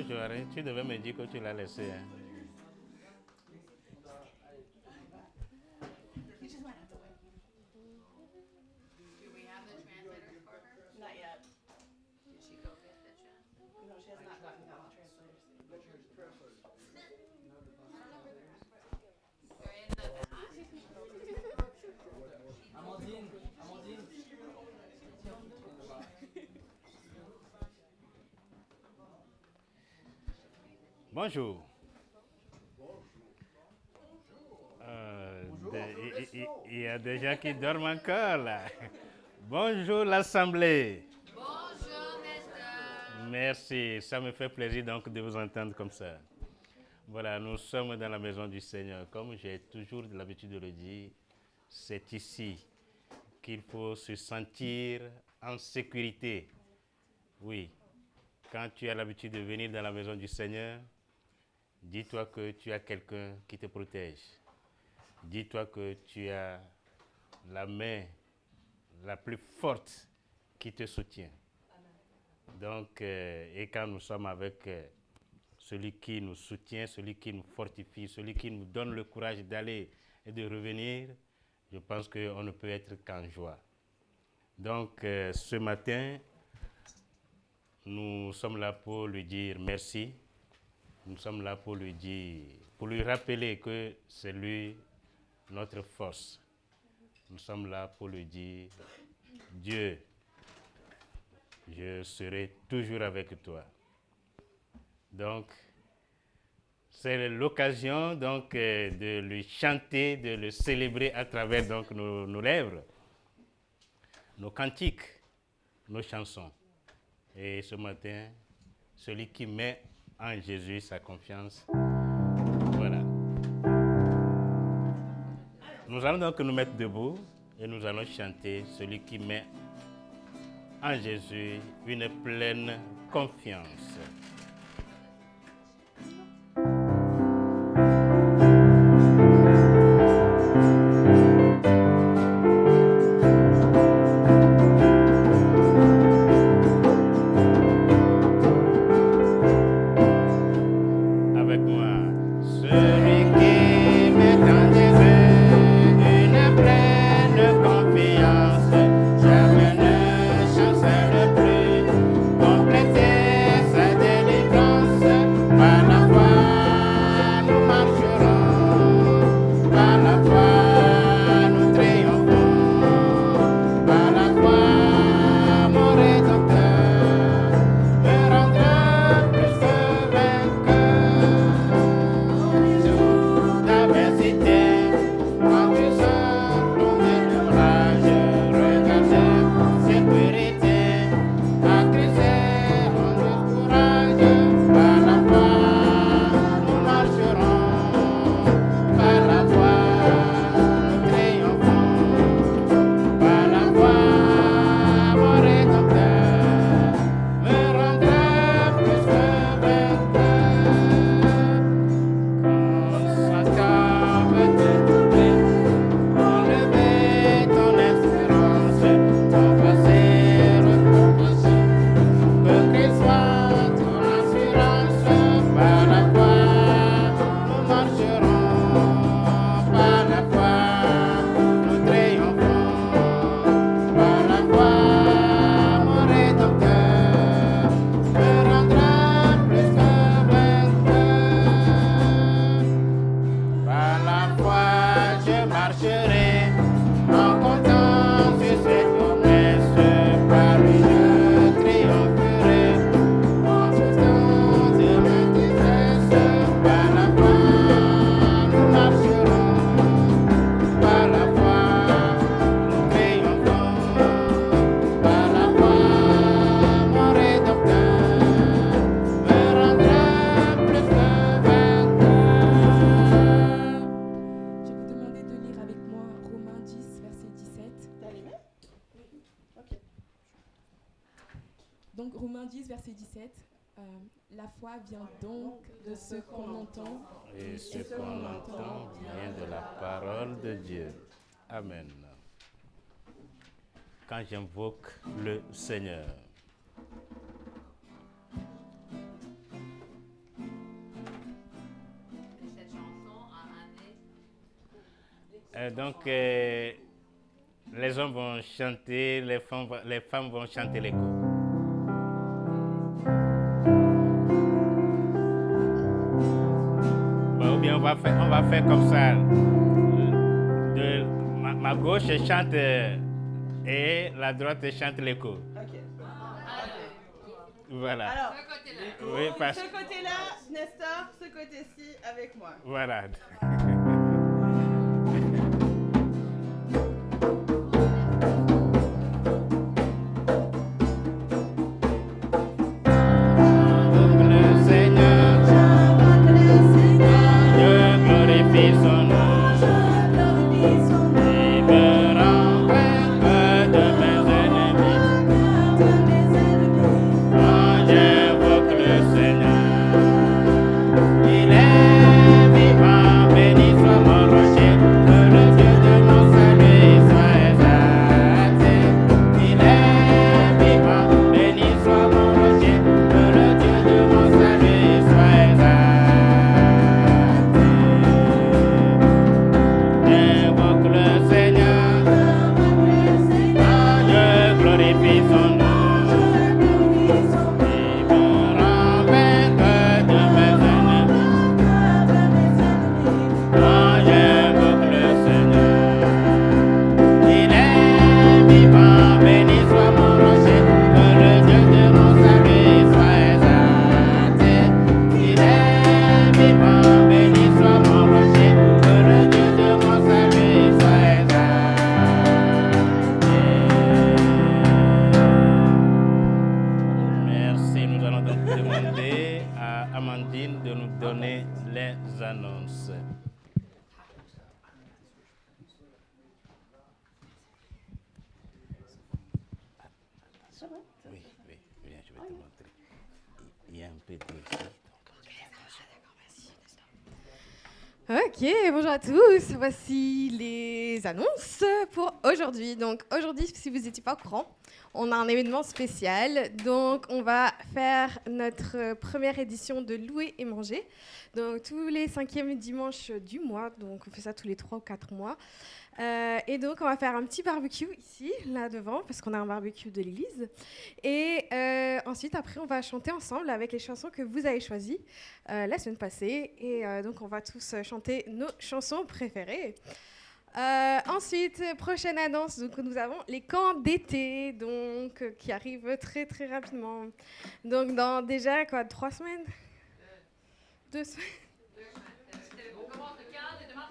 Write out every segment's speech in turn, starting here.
Bonjour, tu devais me dire que tu l'as laissé. Hein. Bonjour. Il y a des gens qui dorment encore là. Bonjour l'Assemblée. Bonjour, Nestor. Merci, ça me fait plaisir donc de vous entendre comme ça. Voilà, nous sommes dans la maison du Seigneur. Comme j'ai toujours l'habitude de le dire, c'est ici qu'il faut se sentir en sécurité. Oui, quand tu as l'habitude de venir dans la maison du Seigneur, dis-toi que tu as quelqu'un qui te protège. Dis-toi que tu as la main la plus forte qui te soutient. Donc, et quand nous sommes avec celui qui nous soutient, celui qui nous fortifie, celui qui nous donne le courage d'aller et de revenir, je pense qu'on ne peut être qu'en joie. Donc, ce matin, nous sommes là pour lui dire merci. Nous sommes là pour lui dire, pour lui rappeler que c'est lui notre force. Nous sommes là pour lui dire, Dieu, je serai toujours avec toi. Donc, c'est l'occasion donc de lui chanter, de le célébrer à travers donc nos lèvres, nos cantiques, nos chansons. Et ce matin, celui qui met en Jésus sa confiance, voilà. Nous allons donc nous mettre debout et nous allons chanter celui qui met en Jésus une pleine confiance. Avec moi, celui qui met en Jésus une pleine confiance, jamais ne chancelle plus, compléter sa délivrance. Par la foi, nous marcherons, par la foi, nous triomphons, par la foi, mon Rédempteur me rendra plus que vainqueur. D'adversité, quand tu sors plongé d'orage, regardez sécurité, accusé, on nous courage. Par la foi, nous marcherons, par la foi, nous triomphons, par la foi, mon Rédempteur me rendra plus que vainqueur. Quand Satan veut te troubler, enlever ton espérance, ton passé reproché, que Christ soit ton assurance. Par la foi, nous marcherons, par la foi, nous triomphons, par la foi, mon Rédempteur me rendra plus que vainqueur. Par la foi, je marcherai en comptant sur cette promesse. Par lui, je triompherai en souciance de ma détresse. Par la foi, nous marcherons. Par la foi, nous triomphons. Par la foi, mon Rédempteur me rendra plus que vainqueur. Je vais vous demander de lire avec moi Romains 10, verset 17. T'as les mains? Ok. Donc Romains 10, verset 17. La foi vient donc de ce qu'on entend. Et ce qu'on entend vient de la parole de Dieu. Amen. Quand j'invoque le Seigneur, Les hommes vont chanter, les femmes vont chanter l'écho. Ou bien on va faire comme ça. Ma gauche chante et la droite chante l'écho. Ok. Voilà. Alors, Ce côté-là. Oui, parce ce côté-là, Nestor, ce côté-ci, avec moi. voilà. Le Seigneur, je glorifie son nom. Il me rend vainqueur de mes ennemis. Quand j'invoque le Seigneur, il est vivant, béni soit mon rocher, que le Dieu de mon salut soit exalté. Il est vivant, béni soit mon rocher, que le Dieu de mon salut soit exalté. J'invoque le Seigneur, je glorifie son nom. Il me rend vainqueur de mes ennemis. Quand j'invoque le Seigneur, il est vivant, béni soit mon rocher, que le Dieu de mon salut soit exalté. Il est vivant, béni soit mon rocher, que le Dieu de mon salut soit exalté. Merci, nous allons donc demander à Amandine de nous donner les annonces. Oui, viens, je vais te montrer. Il y a un peu de... Ok, bonjour à tous. Voici les annonces pour aujourd'hui. Donc aujourd'hui, si vous n'étiez pas au courant, on a un événement spécial. Donc on va faire notre première édition de Louer et Manger. Donc tous les 5e dimanches du mois. Donc on fait ça tous les 3 ou 4 mois. Et donc on va faire un petit barbecue ici, là devant, parce qu'on a un barbecue de l'église. Et ensuite, après, on va chanter ensemble avec les chansons que vous avez choisies la semaine passée. Et donc on va tous chanter nos chansons préférées. Ensuite, prochaine annonce, donc nous avons les camps d'été, donc qui arrivent très très rapidement. Donc dans déjà 3 semaines, 2 semaines. On commence le 15 et demain.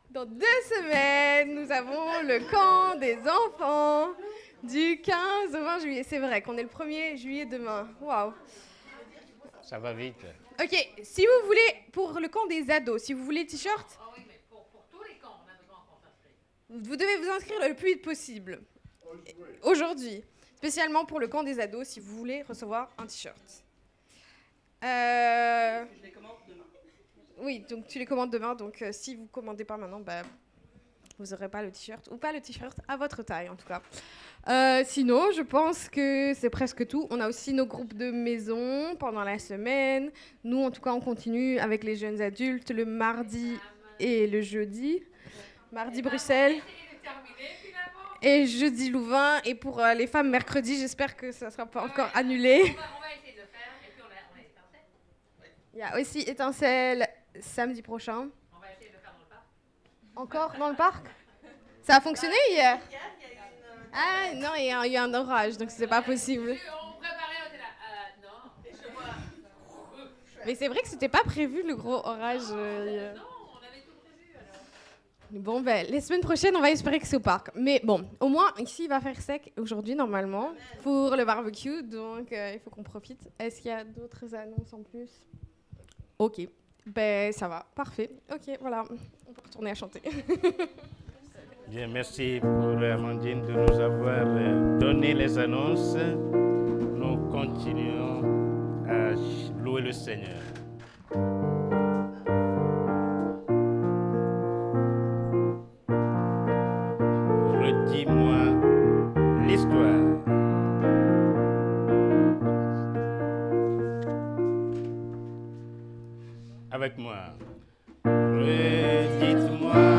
Dans 2 semaines, nous avons le camp des enfants du 15 au 20 juillet. C'est vrai qu'on est le 1er juillet demain. Waouh. Ça va vite. Ok, si vous voulez, pour le camp des ados, si vous voulez t-shirt, Ah oui, mais pour tous les camps, on a besoin qu'on s'inscrive. vous devez vous inscrire le plus vite possible. Aujourd'hui. Spécialement pour le camp des ados, si vous voulez recevoir un t-shirt. Je les commande demain. Oui, donc tu les commandes demain. Donc si vous ne commandez pas maintenant, vous n'aurez pas le t-shirt. Ou pas le t-shirt à votre taille, en tout cas. Sinon, je pense que c'est presque tout. On a aussi nos groupes de maison pendant la semaine. Nous, en tout cas, on continue avec les jeunes adultes le mardi et le jeudi. Mardi, Bruxelles. C'est terminé finalement. Et jeudi, Louvain. Et pour les femmes, mercredi, j'espère que ça ne sera pas encore annulé. On va essayer de le faire. Et puis on a Étincelle. Il y a aussi Étincelle samedi prochain. On va essayer de le faire dans le parc. Encore dans le parc? Ça a fonctionné hier? Hier, il y a eu une... Ah non, il y a eu un orage, donc c'est pas possible. On préparait, on était là. Non. Et je vois... Mais c'est vrai que c'était pas prévu le gros orage. Non, on avait tout prévu alors. Bon, les semaines prochaines, on va espérer que c'est au parc. Mais bon, au moins, ici, il va faire sec aujourd'hui, normalement, pour le barbecue. Donc, il faut qu'on profite. Est-ce qu'il y a d'autres annonces en plus? Ok. Ça va. Parfait. Ok, voilà. On peut retourner à chanter. Bien, merci pour Amandine de nous avoir donné les annonces. Nous continuons à louer le Seigneur. Redis-moi l'histoire. Avec moi. Redites-moi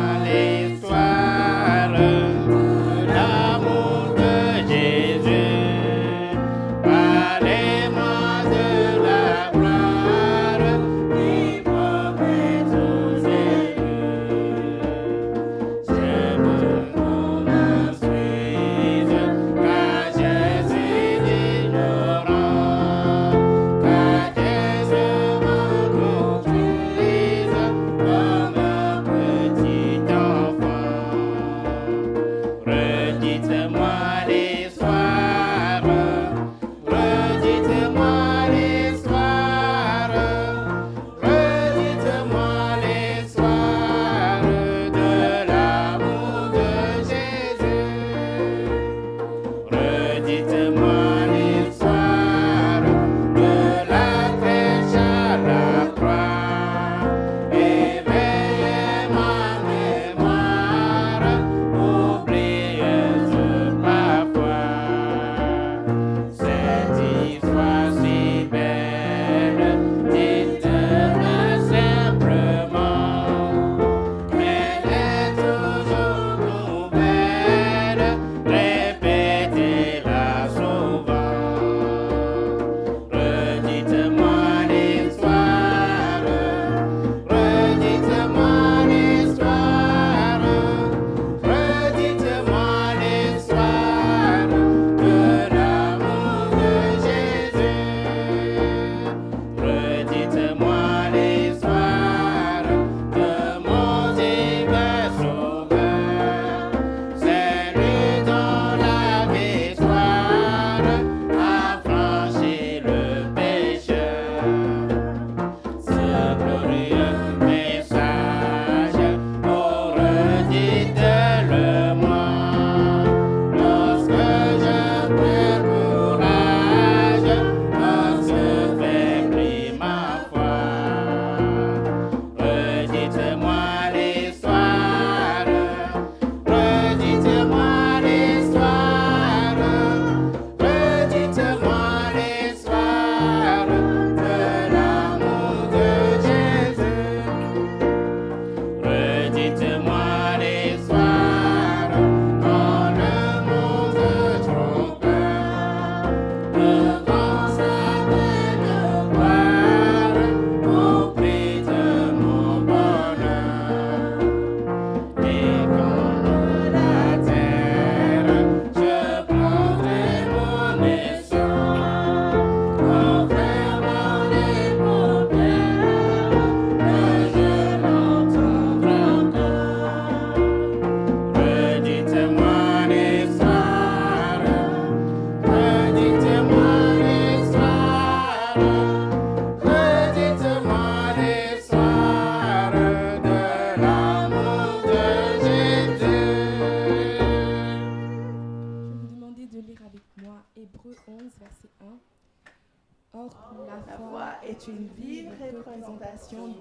La foi est une vive représentation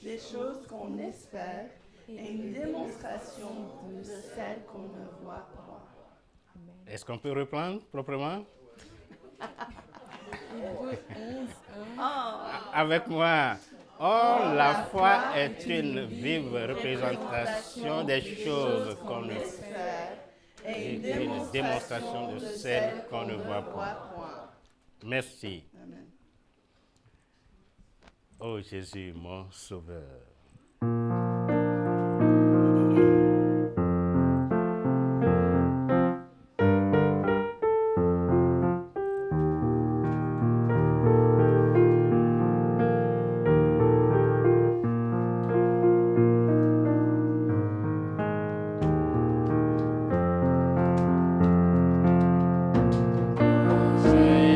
des choses qu'on espère et une démonstration de celles qu'on ne voit pas. Est-ce qu'on peut reprendre proprement? Avec moi. Or, la foi est une vive représentation des choses qu'on espère et une démonstration de celles qu'on ne voit pas. Merci. Amen. Oh Jésus, mon Sauveur.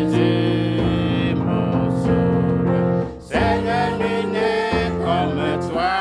Jésus, mon Sauveur, Seigneur, nul n'est comme toi.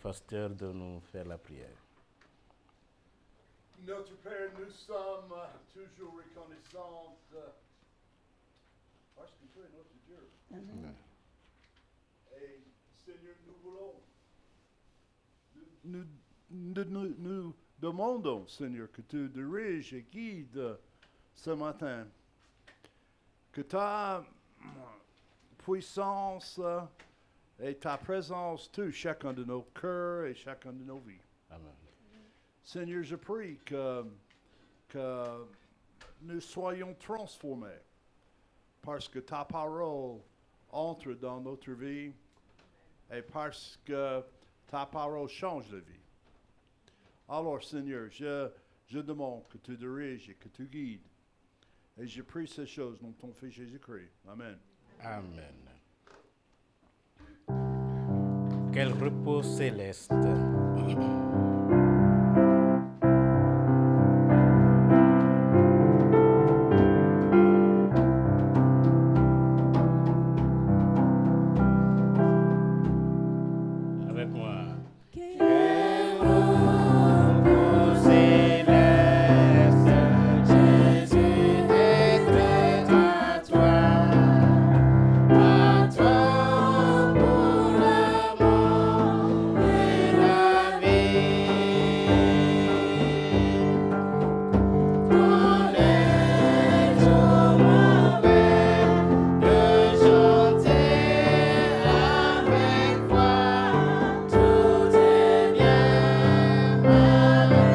pasteur de nous faire la prière. Notre Père, nous sommes toujours reconnaissants parce que tu es notre Dieu. Amen. Et Seigneur, nous demandons, Seigneur, que tu diriges et guides ce matin. Que ta puissance et ta présence touchent chacun de nos cœurs et chacun de nos vies. Amen. Seigneur, je prie que nous soyons transformés parce que ta parole entre dans notre vie et parce que ta parole change la vie. Alors, Seigneur, je demande que tu diriges et que tu guides. Et je prie ces choses dans ton Fils Jésus-Christ. Amen. Amen. Quel repos céleste. Avec moi. Quel repos céleste, Jésus, d'être à toi pour l'amour et la vie. Quand les jours mauvais, de chanter avec foi, tout est bien, malgré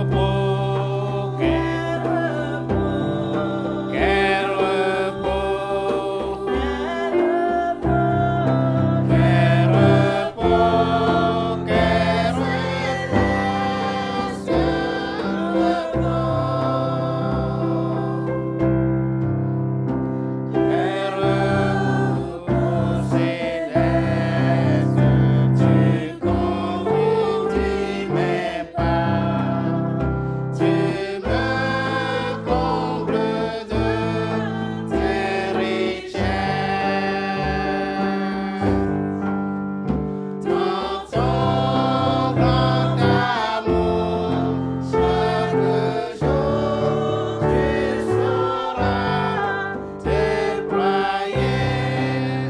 repos, quel repos, quel repos, quel repos, quel repos céleste, tu conduis mes pas, tu me combles de tes richesses. Dans ton grand amour, chaque jour tu sauras déployer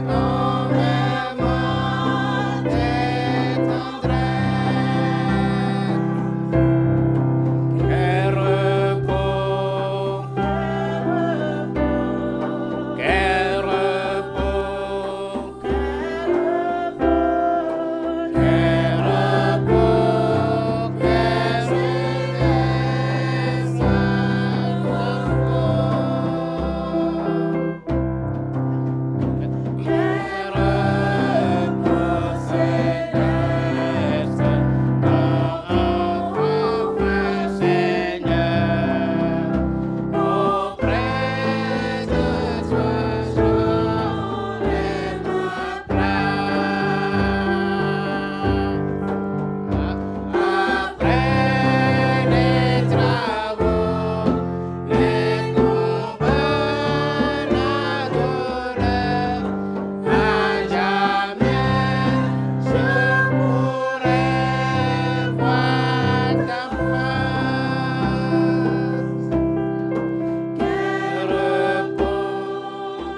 envers moi tes tendresses. Quel repos, quel repos, quel repos, quel céleste repos. Quel repos céleste, enfin Seigneur, auprès de toi j'aurai ma place. Après les travaux, les combats, la douleur, à jamais je pourrai voir ta face. Quel repos,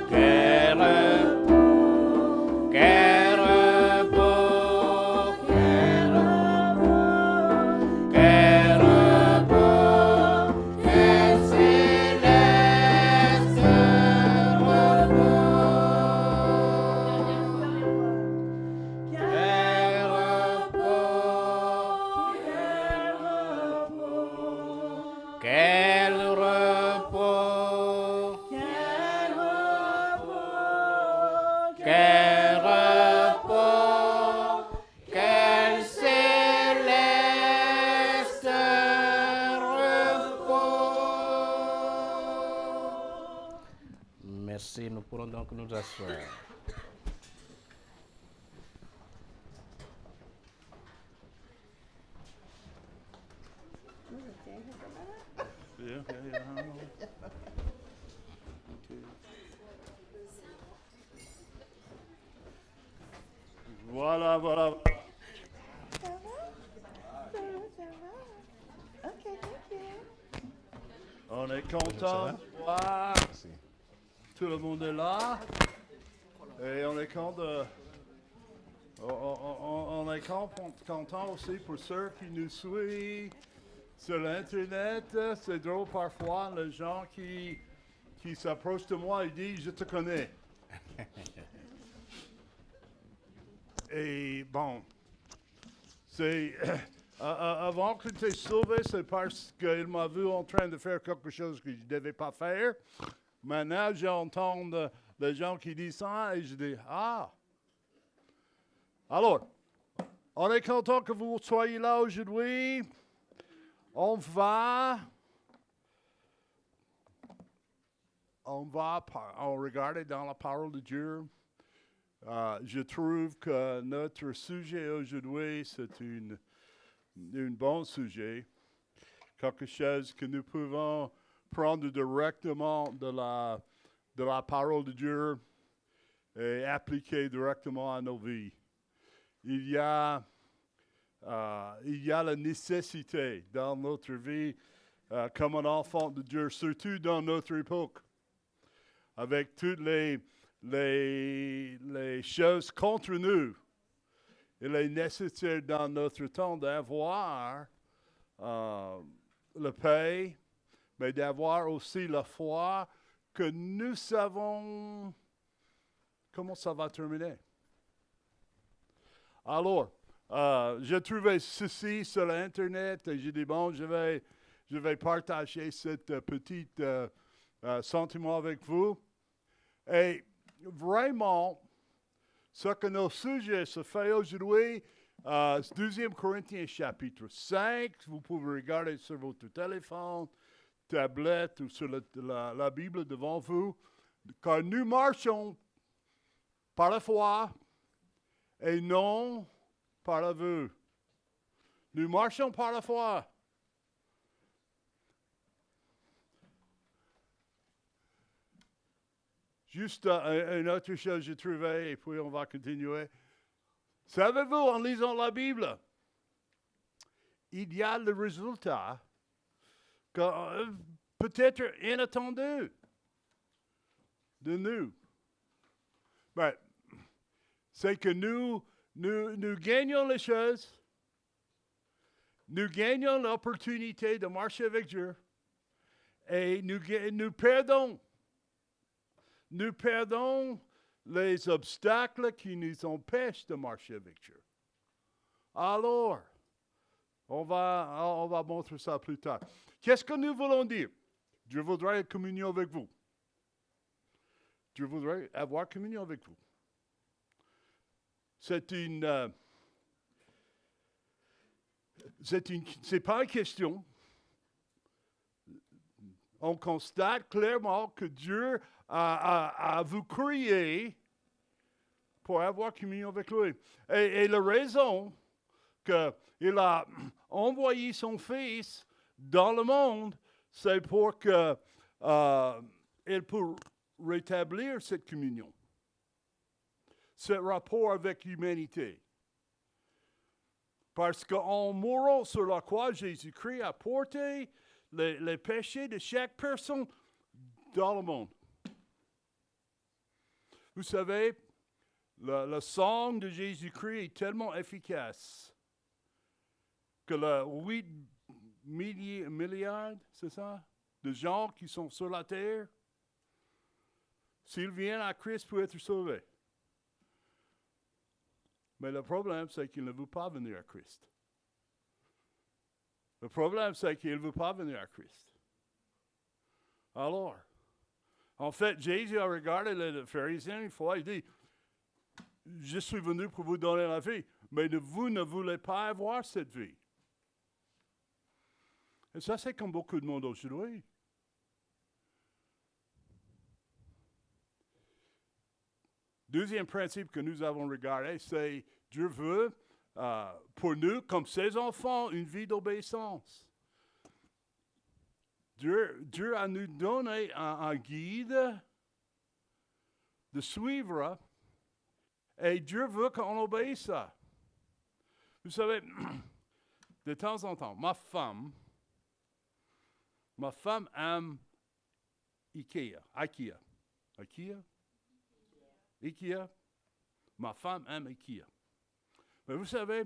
quel repos, quel repos, quel repos, quel céleste repos. Quel repos, quel repos, quel repos, quel céleste repos. Merci, nous pourrons donc nous asseoir. Voilà, voilà. Ça va? Ça va? OK, thank you. On est content de voir. Merci. Tout le monde est là. Et on est content de... On est content aussi pour ceux qui nous suivent sur l'Internet. C'est drôle parfois, les gens qui s'approchent de moi et disent « Je te connais ». Et bon, c'est... avant que tu aies sauvé, c'est parce qu'il m'a vu en train de faire quelque chose que je ne devais pas faire. Maintenant, j'entends des gens qui disent ça et je dis « Ah ». Alors, on est content que vous soyez là aujourd'hui. On va regarder dans la parole de Dieu. Je trouve que notre sujet aujourd'hui, c'est un bon sujet. Quelque chose que nous pouvons prendre directement de la parole de Dieu et appliquer directement à nos vies. Il y a la nécessité dans notre vie, comme un enfant de Dieu, surtout dans notre époque, avec toutes les choses contre nous. Il est nécessaire dans notre temps d'avoir la paix, mais d'avoir aussi la foi que nous savons comment ça va terminer. Alors, j'ai trouvé ceci sur l'Internet et j'ai dit, bon, je vais partager cette petite sentiment avec vous. Et vraiment, ce que nos sujets se fait aujourd'hui, 2 Corinthiens chapitre 5, vous pouvez regarder sur votre téléphone, tablette ou sur la Bible devant vous, car nous marchons par la foi et non par la vue. Nous marchons par la foi. Juste une autre chose que j'ai trouvée, et puis on va continuer. Savez-vous, en lisant la Bible, il y a le résultat peut-être inattendu de nous. Ben, c'est que nous gagnons les choses, nous gagnons l'opportunité de marcher avec Dieu, et nous perdons. Nous perdons les obstacles qui nous empêchent de marcher avec Dieu. Alors, on va montrer ça plus tard. Qu'est-ce que nous voulons dire? Dieu voudrait être communion avec vous. Dieu voudrait avoir communion avec vous. C'est pas une question. On constate clairement que Dieu a vous créé pour avoir communion avec lui. Et la raison qu'il a envoyé son Fils dans le monde, c'est pour qu'il puisse rétablir cette communion, ce rapport avec l'humanité. Parce qu'en mourant sur la croix, Jésus-Christ a porté les péchés de chaque personne dans le monde. Vous savez, le sang de Jésus-Christ est tellement efficace que les 8 milliards, c'est ça, de gens qui sont sur la terre, s'ils viennent à Christ pour être sauvés. Mais le problème, c'est qu'ils ne veulent pas venir à Christ. Le problème, c'est qu'ils ne veulent pas venir à Christ. Alors, en fait, Jésus a regardé les pharisiens une fois, il dit, je suis venu pour vous donner la vie, mais vous ne voulez pas avoir cette vie. Et ça, c'est comme beaucoup de monde aujourd'hui. Deuxième principe que nous avons regardé, c'est Dieu veut pour nous, comme ses enfants, une vie d'obéissance. Dieu a nous donné un guide de suivre Et Dieu veut qu'on obéisse ça. Vous savez, de temps en temps, ma femme aime IKEA. Ma femme aime IKEA. Mais vous savez,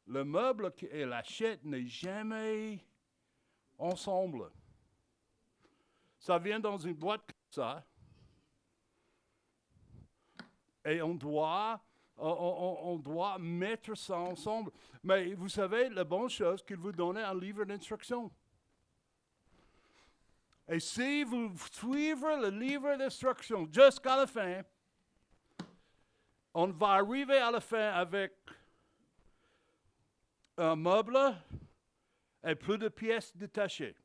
le meuble qu'elle achète n'est jamais ensemble. Ça vient dans une boîte comme ça. Et on doit mettre ça ensemble. Mais vous savez, la bonne chose, qu'il vous donne un livre d'instructions. Et si vous suivez le livre d'instructions jusqu'à la fin, on va arriver à la fin avec un meuble et plus de pièces détachées.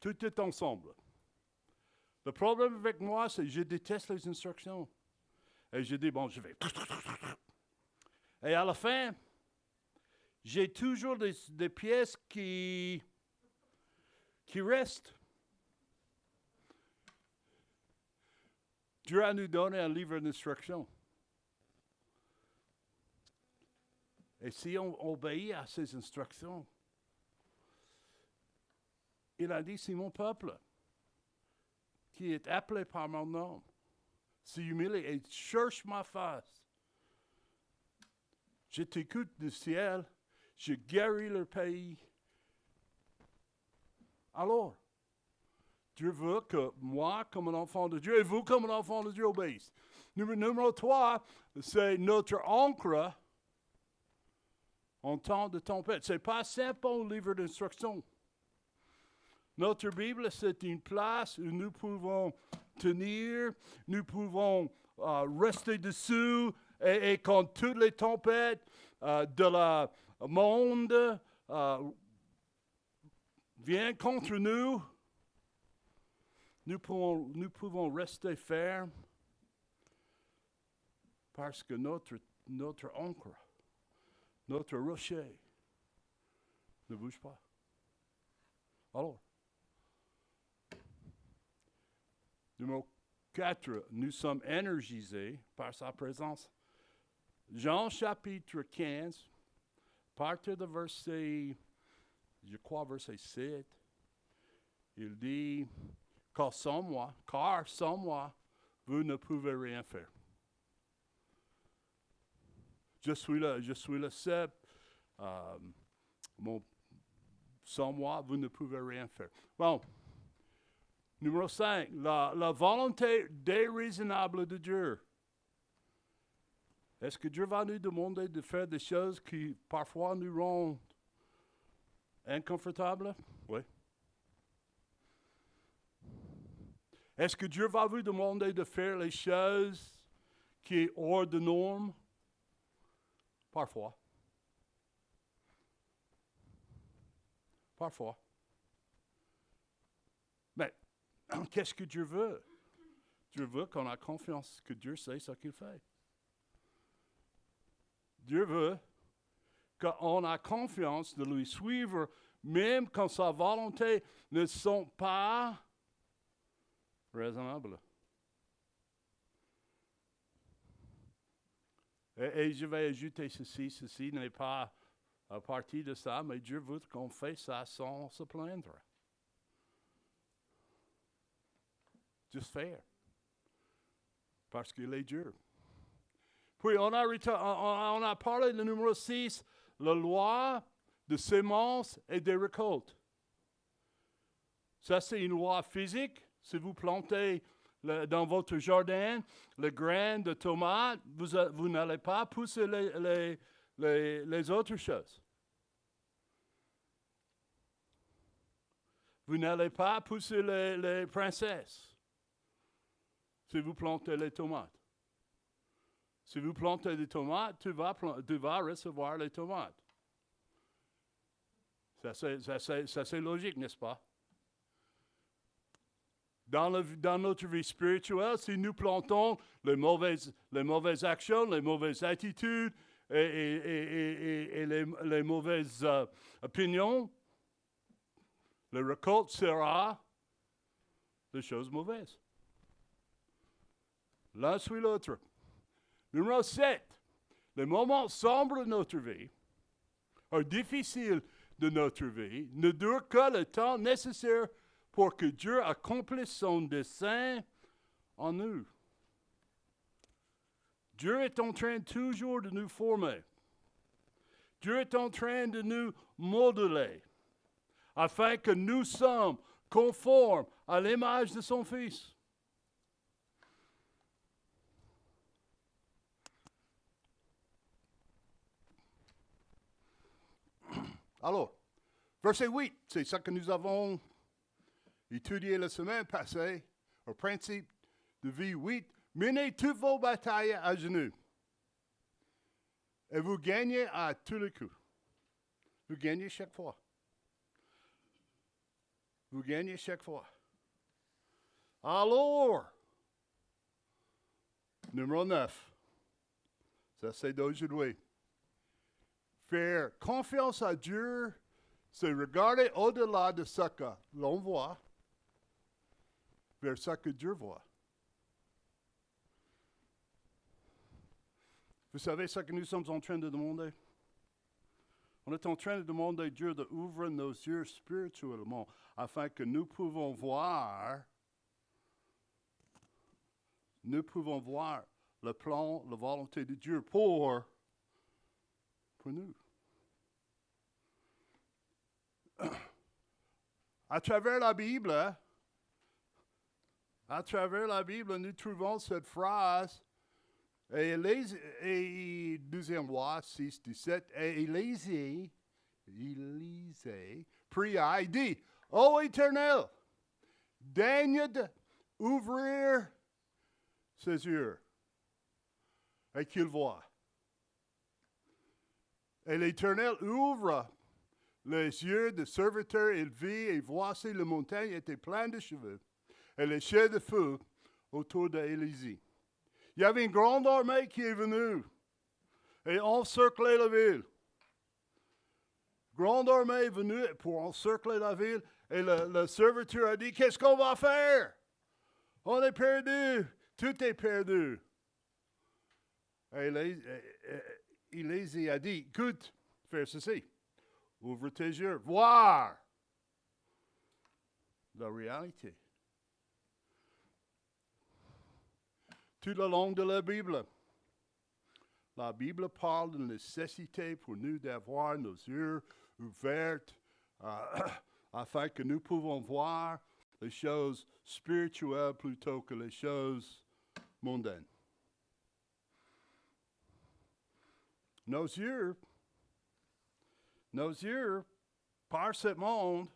Tout est ensemble. Le problème avec moi, c'est que je déteste les instructions. Et je dis, bon, je vais. Et à la fin, j'ai toujours des pièces qui restent. Dieu a nous donné un livre d'instructions. Et si on obéit à ces instructions, il a dit, c'est mon peuple qui est appelé par mon nom. S'humilie et cherche ma face. Je t'écoute du ciel, je guéris leur pays. Alors, Dieu veut que moi, comme un enfant de Dieu, et vous, comme un enfant de Dieu, obéissent. Numéro 3, c'est notre ancre en temps de tempête. Ce n'est pas simple un livre d'instructions. Notre Bible, c'est une place où nous pouvons tenir, nous pouvons rester dessous, et quand toutes les tempêtes de la monde viennent contre nous, nous pouvons rester fermes parce que notre ancre, notre rocher ne bouge pas. Alors, numéro 4, nous sommes énergisés par sa présence. Jean chapitre 15, à partir de verset 7, il dit, car sans moi, vous ne pouvez rien faire. Je suis le cep, sans moi, vous ne pouvez rien faire. Bon. Numéro 5, la volonté déraisonnable de Dieu. Est-ce que Dieu va nous demander de faire des choses qui parfois nous rendent inconfortables? Oui. Est-ce que Dieu va vous demander de faire les choses qui sont hors de normes? Parfois. Parfois. Mais qu'est-ce que Dieu veut? Dieu veut qu'on ait confiance que Dieu sait ce qu'il fait. Dieu veut qu'on ait confiance de lui suivre, même quand sa volonté ne sont pas raisonnables. Et je vais ajouter ceci n'est pas à partie de ça, mais Dieu veut qu'on fasse ça sans se plaindre. Juste faire. Parce qu'il est Dieu. Puis on a parlé de numéro 6, la loi de semences et des récoltes. Ça, c'est une loi physique. Si vous plantez dans votre jardin le grain de tomate, vous n'allez pas pousser les autres choses. Vous n'allez pas pousser les princesses si vous plantez les tomates. Si vous plantez des tomates, tu vas recevoir les tomates. Ça, c'est logique, n'est-ce pas? Dans notre vie spirituelle, si nous plantons les mauvaises actions, les mauvaises attitudes et les mauvaises opinions, la récolte sera des choses mauvaises. L'un suit l'autre. Numéro 7. Les moments sombres de notre vie, ou difficiles de notre vie, ne durent que le temps nécessaire pour que Dieu accomplisse son dessein en nous. Dieu est en train toujours de nous former. Dieu est en train de nous modeler afin que nous sommes conformes à l'image de son Fils. Alors, verset 8, c'est ça que nous avons étudié la semaine passée, au principe de vie 8. Menez toutes vos batailles à genoux. Et vous gagnez à tous les coups. Vous gagnez chaque fois. Vous gagnez chaque fois. Alors, numéro 9. Ça, c'est d'aujourd'hui. Faire confiance à Dieu, c'est regarder au-delà de ce que l'on voit, vers ce que Dieu voit. Vous savez ce que nous sommes en train de demander? On est en train de demander à Dieu d'ouvrir nos yeux spirituellement afin que nous pouvons voir le plan, la volonté de Dieu pour nous. À travers la Bible, nous trouvons cette phrase, et deuxième roi 6, 17, et Élisée pria et dit, ô Éternel, daigne d'ouvrir ses yeux et qu'il voie. Et l'Éternel ouvre les yeux du serviteur, il vit, et voici la montagne était pleine de cheveux, et les chairs de feu autour d'Élisée. Il y avait une grande armée qui est venue et encerclé la ville. Grande armée est venue pour encercler la ville, et le serviteur a dit, qu'est-ce qu'on va faire? On est perdu, tout est perdu. Et Élisée a dit, écoute, fais ceci. Ouvre tes yeux, voir la réalité. Tout le long de la Bible parle de la nécessité pour nous d'avoir nos yeux ouverts afin que nous pouvons voir les choses spirituelles plutôt que les choses mondaines. Nos yeux, par ce monde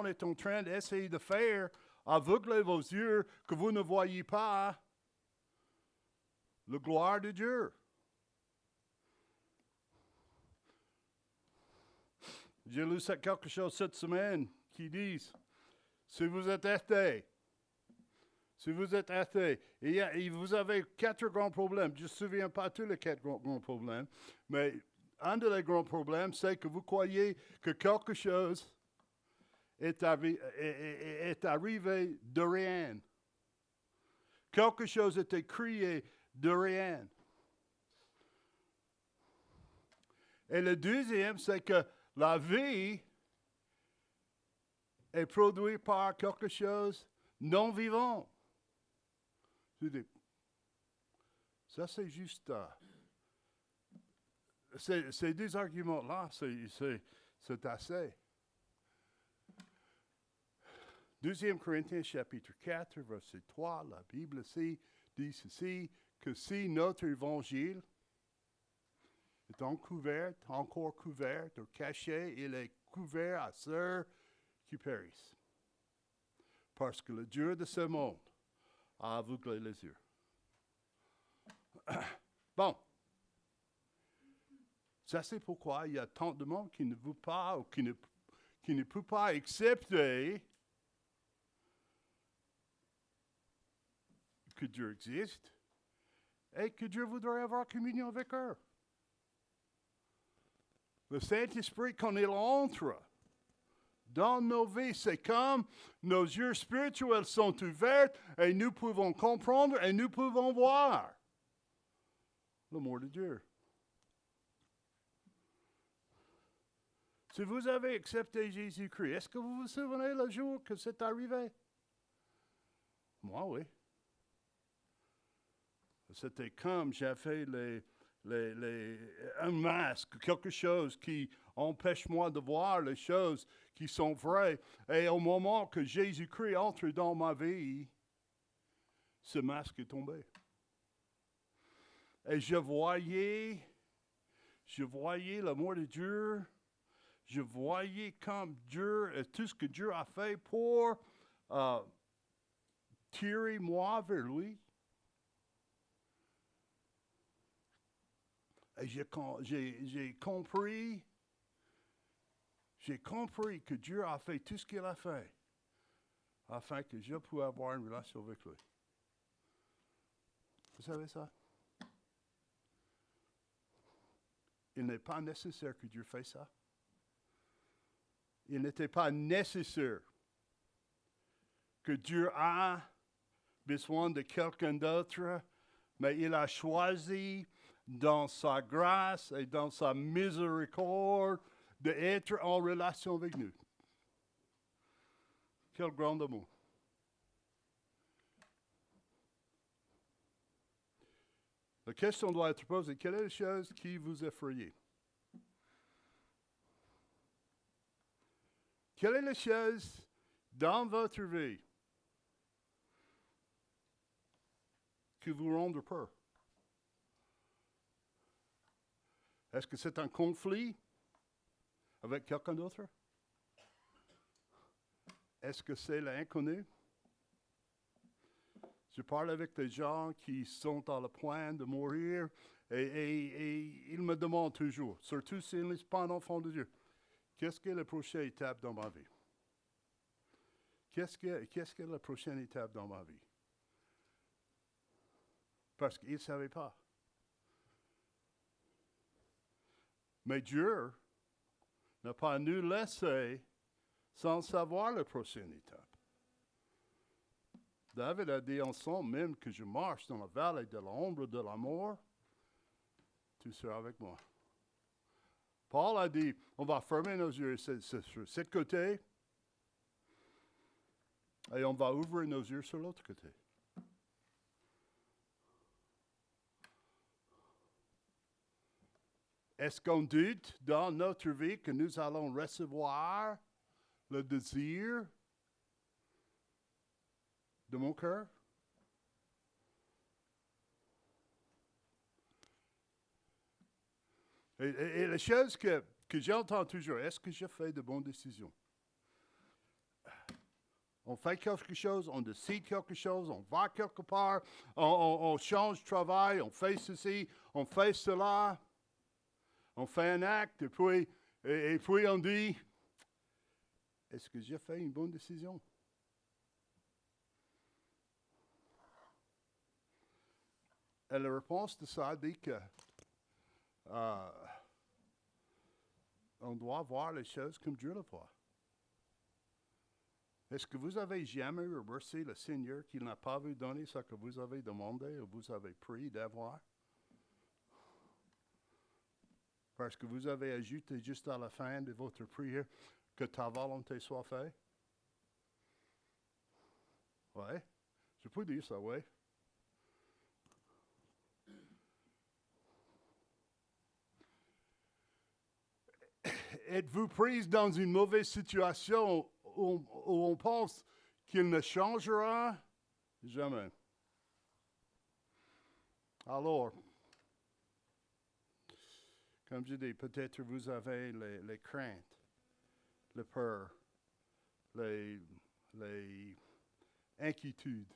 est en train d'essayer de faire aveugler vos yeux que vous ne voyez pas la gloire de Dieu. J'ai lu quelque chose cette semaine qui dit, si vous êtes athée, et vous avez 4 grands problèmes, je ne me souviens pas tous les 4 grands problèmes, mais un des grands problèmes, c'est que vous croyez que quelque chose est arrivé de rien. Quelque chose a été créé de rien. Et le deuxième, c'est que la vie est produite par quelque chose non vivant. Ça, c'est juste... ces 2 arguments-là, c'est assez. 2 Corinthiens chapitre 4, verset 3, la Bible dit ceci, que si notre évangile est encore couvert, ou caché, il est couvert à ceux qui périssent. Parce que le Dieu de ce monde a aveuglé les yeux. Bon. Ça, c'est pourquoi il y a tant de monde qui ne veut pas ou qui ne peut pas accepter que Dieu existe et que Dieu voudrait avoir communion avec eux. Le Saint-Esprit, quand il entre dans nos vies, c'est comme nos yeux spirituels sont ouverts et nous pouvons comprendre et nous pouvons voir. l'amour de Dieu. Si vous avez accepté Jésus-Christ, est-ce que vous vous souvenez le jour que c'est arrivé? Moi, oui. C'était comme j'avais un masque, quelque chose qui empêche moi de voir les choses qui sont vraies. Et au moment que Jésus-Christ entre dans ma vie, ce masque est tombé. Et je voyais l'amour de Dieu. Je voyais comme Dieu, et tout ce que Dieu a fait pour tirer moi vers lui. Et j'ai compris que Dieu a fait tout ce qu'il a fait afin que je puisse avoir une relation avec lui. Vous savez ça? Il n'est pas nécessaire que Dieu fasse ça. Il n'était pas nécessaire que Dieu a besoin de quelqu'un d'autre, mais il a choisi dans sa grâce et dans sa miséricorde d'être en relation avec nous. Quel grand amour. La question doit être posée, quelle est la chose qui vous effraie? Quelle est la chose dans votre vie qui vous rend peur? Est-ce que c'est un conflit avec quelqu'un d'autre? Est-ce que c'est l'inconnu? Je parle avec des gens qui sont à le point de mourir et ils me demandent toujours, surtout s'ils ne sont pas un enfant de Dieu, qu'est-ce que est la prochaine étape dans ma vie? Qu'est-ce que est la prochaine étape dans ma vie? Parce qu'ils ne savaient pas. Mais Dieu n'a pas nous laissé sans savoir la prochaine étape. David a dit ensemble, même que je marche dans la vallée de l'ombre de la mort, tu seras avec moi. Paul a dit, on va fermer nos yeux sur ce côté et on va ouvrir nos yeux sur l'autre côté. Est-ce qu'on doute dans notre vie que nous allons recevoir le désir de mon cœur? Et la chose que j'entends toujours, est-ce que je fais de bonnes décisions? On fait quelque chose, on décide quelque chose, on va quelque part, on change de travail, on fait ceci, on fait cela, on fait un acte, et puis on dit, est-ce que j'ai fait une bonne décision? Et la réponse de ça dit que on doit voir les choses comme Dieu le voit. Est-ce que vous avez jamais remercié le Seigneur qui n'a pas vous donné ce que vous avez demandé ou vous avez pris d'avoir? Parce que vous avez ajouté juste à la fin de votre prière que ta volonté soit faite? Oui, je peux dire ça, oui. Êtes-vous prise dans une mauvaise situation où on pense qu'il ne changera? Jamais. Alors, comme je dis, peut-être vous avez les craintes, les peurs, les inquiétudes.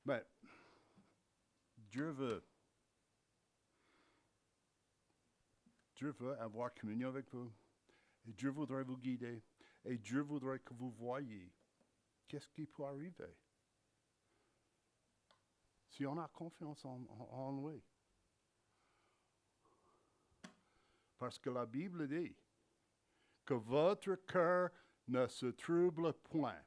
Mais Dieu veut avoir communion avec vous. Et Dieu voudrait vous guider. Et Dieu voudrait que vous voyiez qu'est-ce qui peut arriver si on a confiance en lui. Parce que la Bible dit que votre cœur ne se trouble point.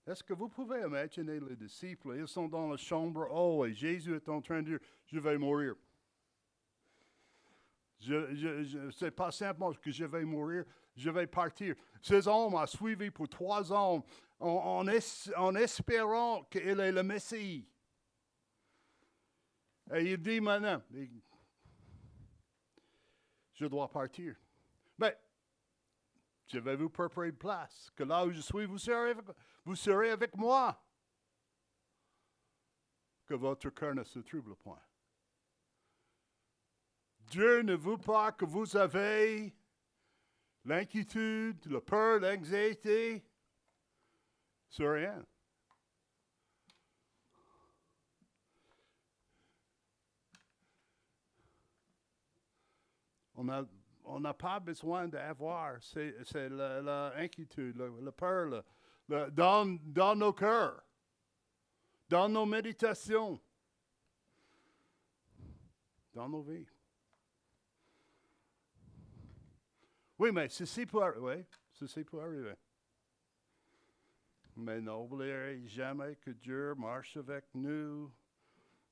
Est-ce que vous pouvez imaginer les disciples, ils sont dans la chambre haute et Jésus est en train de dire, je vais mourir. C'est pas simplement que je vais mourir, je vais partir. Ces hommes ont suivi pour 3 ans en espérant qu'il est le Messie. Et il dit maintenant, je dois partir. Mais je vais vous préparer une place, que là où je suis, vous serez avec moi. Que votre cœur ne se trouble point. Dieu ne veut pas que vous avez l'inquiétude, la peur, l'anxiété sur rien. On n'a pas besoin d'avoir, c'est l'inquiétude, la peur dans nos cœurs, dans nos méditations, dans nos vies. Oui, mais ceci peut arriver. Mais n'oubliez jamais que Dieu marche avec nous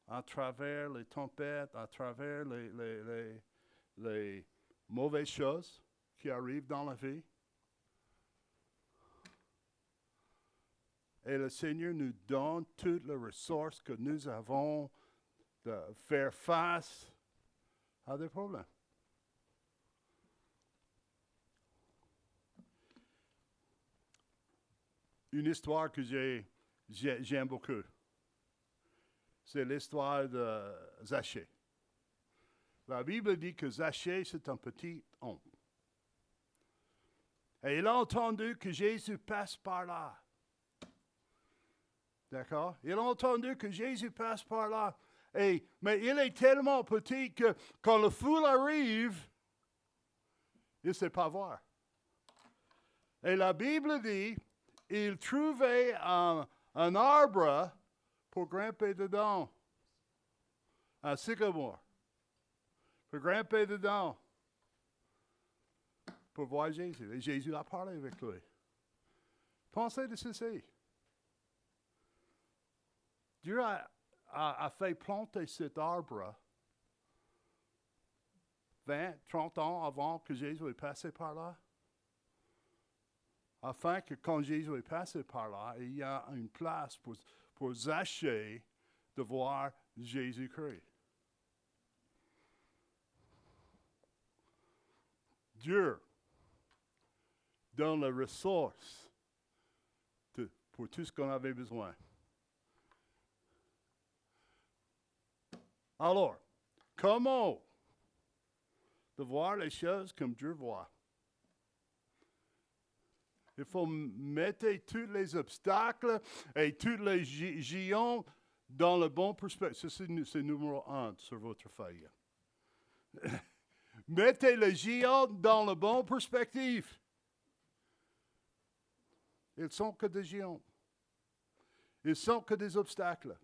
à travers les tempêtes, à travers les mauvaises choses qui arrivent dans la vie. Et le Seigneur nous donne toutes les ressources que nous avons de faire face à des problèmes. Une histoire que j'aime beaucoup, c'est l'histoire de Zachée. La Bible dit que Zachée, c'est un petit homme. Et il a entendu que Jésus passe par là. D'accord? Il a entendu que Jésus passe par là. Mais il est tellement petit que quand le foule arrive, il ne sait pas voir. Et la Bible dit, il trouvait un arbre pour grimper dedans. Un sycamore. Pour grimper dedans. Pour voir Jésus. Et Jésus a parlé avec lui. Pensez de ceci. Dieu a fait planter cet arbre 20, 30 ans avant que Jésus est passé par là. Afin que quand Jésus est passé par là, il y a une place pour Zachée de voir Jésus-Christ. Dieu donne les ressources pour tout ce qu'on avait besoin. Alors, comment de voir les choses comme Dieu voit? Il faut mettre tous les obstacles et tous les géants dans le bon perspective. C'est numéro 1 sur votre feuille. Mettez les géants dans le bon perspective. Ils sont que des géants. Ils sont que des obstacles.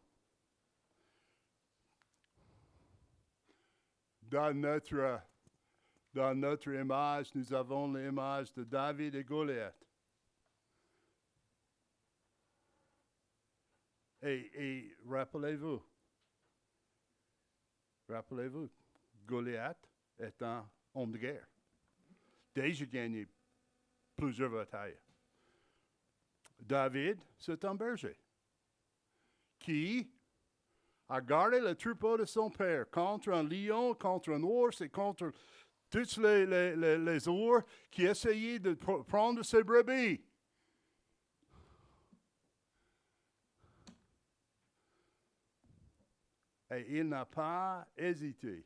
Dans notre image, nous avons l'image de David et Goliath. Et rappelez-vous, Goliath est un homme de guerre. Déjà gagné plusieurs batailles. David, c'est un berger qui a gardé le troupeau de son père contre un lion, contre un ours et contre tous les ours qui essayaient de prendre ses brebis. Et il n'a pas hésité.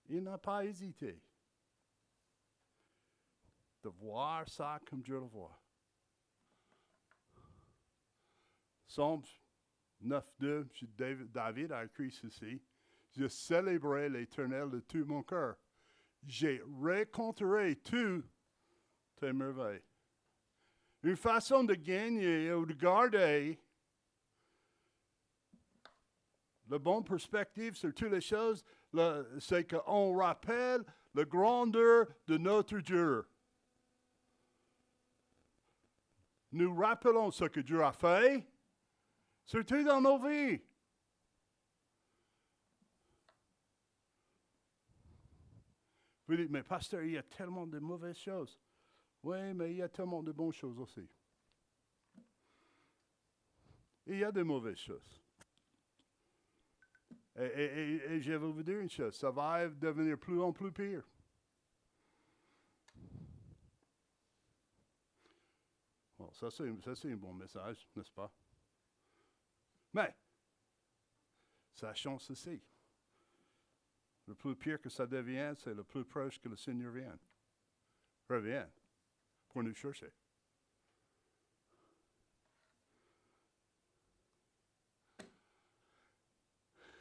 Il n'a pas hésité de voir ça comme Dieu le voit. Psaume 9.2, David a écrit ceci. Je célébrerai l'Éternel de tout mon cœur. J'ai rencontré toutes tes merveilles. Une façon de gagner ou de garder la bonne perspective sur toutes les choses, c'est qu'on rappelle la grandeur de notre Dieu. nous rappelons ce que Dieu a fait, surtout dans nos vies. Vous dites, mais pasteur, il y a tellement de mauvaises choses. Oui, mais il y a tellement de bonnes choses aussi. Il y a de mauvaises choses. Et je vais vous dire une chose, ça va devenir plus en plus pire. Bon, ça c'est un bon message, n'est-ce pas? Mais, sachons ceci. Le plus pire que ça devienne, c'est le plus proche que le Seigneur revienne pour nous chercher.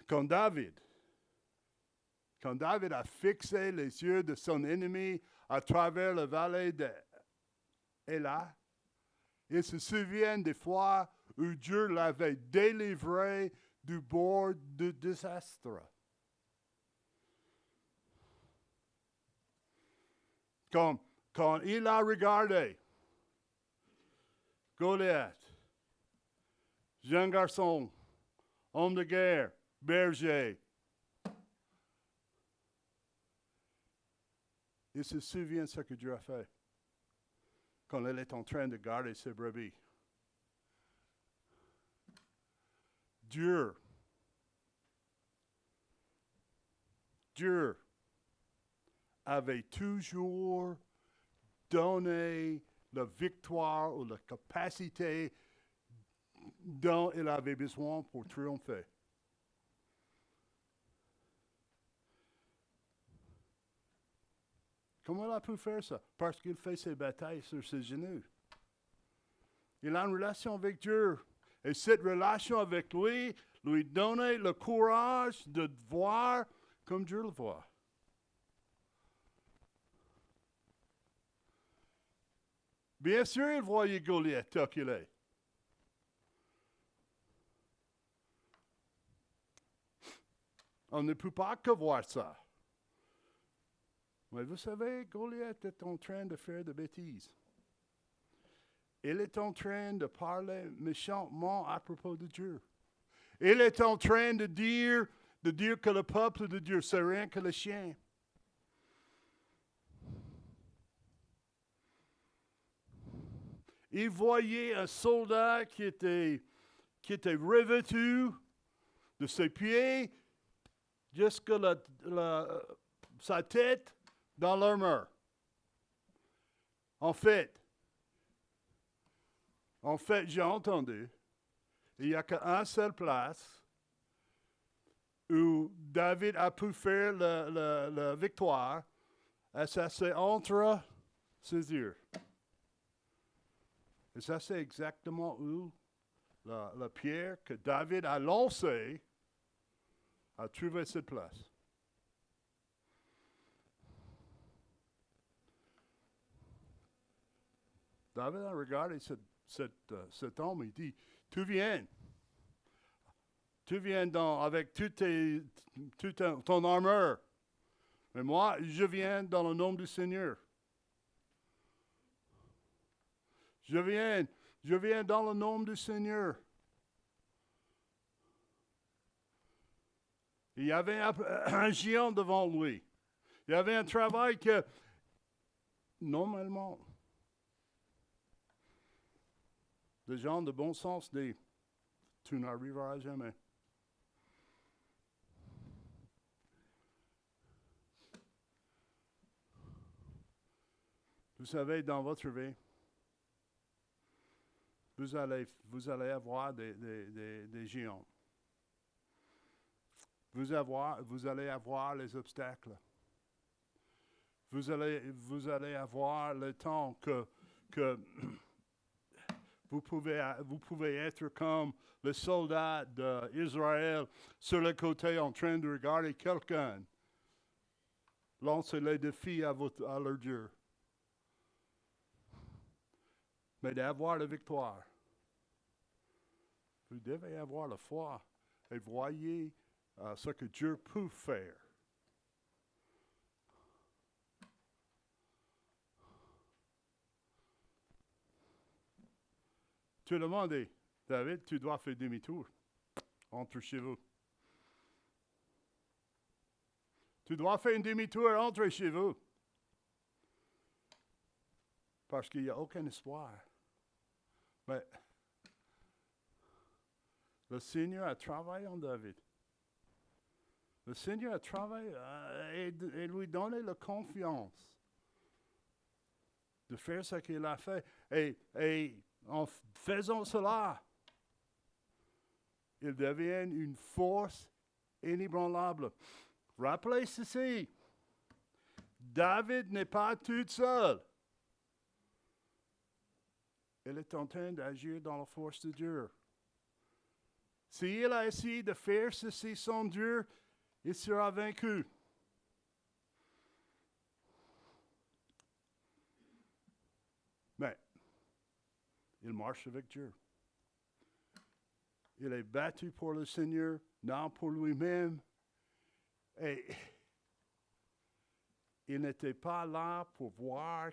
Quand David a fixé les yeux de son ennemi à travers la vallée d'Éla, il se souvient des fois où Dieu l'avait délivré du bord du désastre. Quand il a regardé Goliath, jeune garçon, homme de guerre, berger, il se souvient de ce que Dieu a fait quand il est en train de garder ses brebis. Dieu avait toujours donné la victoire ou la capacité dont il avait besoin pour triompher. Comment il a pu faire ça? Parce qu'il fait ses batailles sur ses genoux. Il a une relation avec Dieu. Et cette relation avec lui donne le courage de voir comme Dieu le voit. Bien sûr, il voyait Goliath tel qu'il est. On ne peut pas que voir ça. Mais vous savez, Goliath est en train de faire des bêtises. Il est en train de parler méchamment à propos de Dieu. Il est en train de dire que le peuple de Dieu, c'est rien que le chien. Il voyait un soldat qui était revêtu de ses pieds jusqu'à sa tête dans l'armure. En fait, j'ai entendu, il n'y a qu'une seule place où David a pu faire la victoire, et ça c'est entre ses yeux. Et ça c'est exactement où la pierre que David a lancée a trouvé cette place. David a regardé cet homme, il dit, tu viens avec toute ton armure, mais moi, je viens dans le nom du Seigneur. Je viens dans le nom du Seigneur. Il y avait un géant devant lui. Il y avait un travail que, normalement, les gens de bon sens disent, tu n'arriveras jamais. Vous savez, dans votre vie, vous allez avoir des géants. Vous allez avoir les obstacles. Vous allez avoir le temps que vous pouvez être comme le soldat d'Israël sur le côté en train de regarder quelqu'un lancer les défis à leur Dieu. Mais d'avoir la victoire. Vous devez avoir la foi et voyez ce que Dieu peut faire. Tu as demandé, David, tu dois faire demi-tour entre chez vous. Tu dois faire un demi-tour entre chez vous. Parce qu'il n'y a aucun espoir. Mais le Seigneur a travaillé en David. Le Seigneur a travaillé et lui donné la confiance de faire ce qu'il a fait. Et en faisant cela, il devient une force inébranlable. Rappelez ceci, David n'est pas tout seul. Il est en train d'agir dans la force de Dieu. S'il a essayé de faire ceci sans Dieu, il sera vaincu. Mais il marche avec Dieu. Il est battu pour le Seigneur, non pour lui-même. Et il n'était pas là pour voir,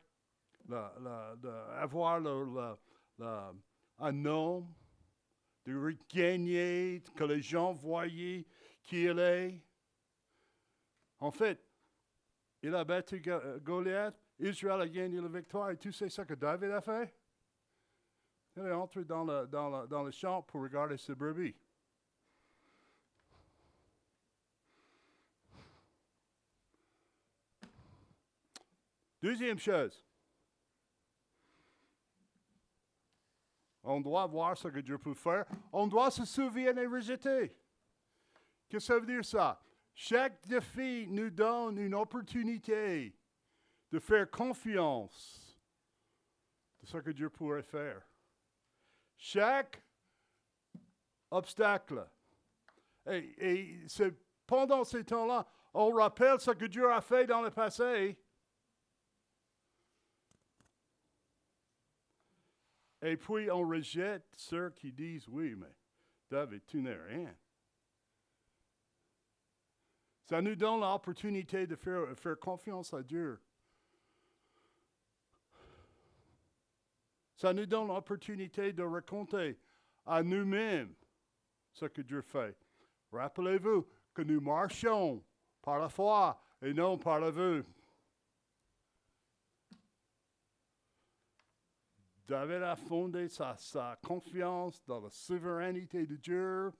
avoir un homme, de regagner, que les gens voyaient qui il est. En fait, il a battu Goliath, Israël a gagné la victoire, et tu sais ce que David a fait? Il est entré dans le champ pour regarder ses brebis. Deuxième chose, on doit voir ce que Dieu peut faire. On doit se souvenir et rejeter. Qu'est-ce que ça veut dire ça? Chaque défi nous donne une opportunité de faire confiance de ce que Dieu pourrait faire. Chaque obstacle. Et c'est pendant ces temps-là, on rappelle ce que Dieu a fait dans le passé. Et puis, on rejette ceux qui disent, oui, mais David, tu n'es rien. Ça nous donne l'opportunité de faire confiance à Dieu. Ça nous donne l'opportunité de raconter à nous-mêmes ce que Dieu fait. Rappelez-vous que nous marchons par la foi et non par la vue. David a fondé sa confiance dans la souveraineté de Dieu.